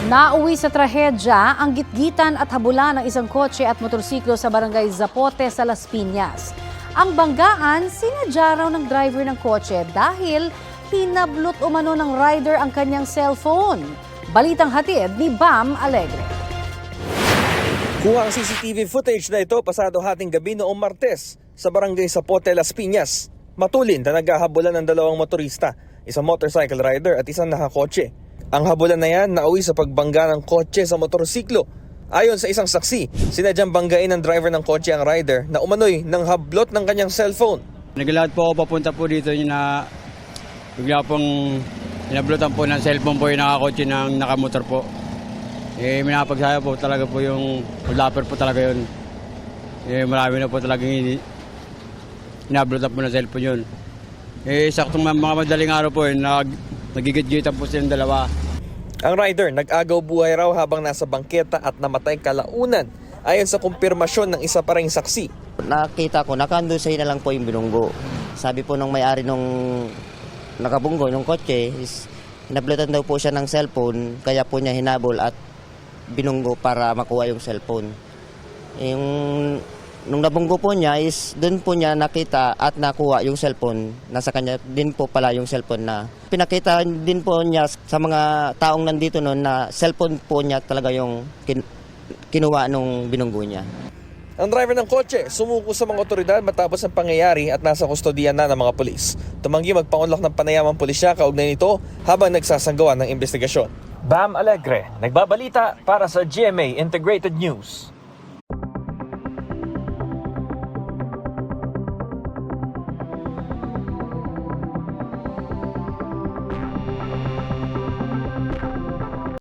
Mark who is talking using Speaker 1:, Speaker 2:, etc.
Speaker 1: Nauwi sa trahedya ang gitgitan at habulan ng isang kotse at motorsiklo sa barangay Zapote sa Las Piñas. Ang banggaan, sinadya raw ng driver ng kotse dahil hinablot umano ng rider ang kanyang cellphone. Balitang hatid ni Bam Alegre.
Speaker 2: Kuha ang CCTV footage na ito pasado hating gabi noong Martes sa barangay Zapote, Las Piñas. Matulin na naghahabulan ng dalawang motorista, isang motorcycle rider at isang nakakotse. Ang habulan na yan nauwi sa pagbangga ng kotse sa motorsiklo. Ayon sa isang saksi, sinadyang banggain ng driver ng kotse ang rider na umano'y nang hablot ng kanyang cellphone.
Speaker 3: Naglalakad po ako papunta po dito na bigla pong inablotan po ng cellphone po yung nakakotse ng nakamotor po. Minapagsaya po talaga po yung lapper po talaga yun. Marami na po talagang inablotan po ng cellphone yun. Saktong mga madaling araw po nagigit-gitan po silang dalawa.
Speaker 2: Ang rider nag-agaw buhay raw habang nasa bangketa at namatay kalaunan ayon sa kumpirmasyon ng isa pa ring saksi.
Speaker 4: Nakita ko, nakandusay na lang po yung binunggo. Sabi po nung may-ari nung nakabunggo, nung kotse, hinablotan daw po siya ng cellphone, kaya po niya hinabol at binunggo para makuha yung cellphone. Nung nabunggo po niya doon po niya nakita at nakuha yung cellphone. Nasa kanya din po pala yung cellphone na pinakita din po niya sa mga taong nandito noon na cellphone po niya talaga yung kinuha nung binunggo niya.
Speaker 2: Ang driver ng kotse sumuko sa mga otoridad matapos ang pangyayari at nasa kustodiyan na ng mga pulis. Tumanggi magpaunlak ng panayamang pulisya kaugnay nito habang nagsasanggawa ng investigasyon.
Speaker 5: Bam Alegre, nagbabalita para sa GMA Integrated News.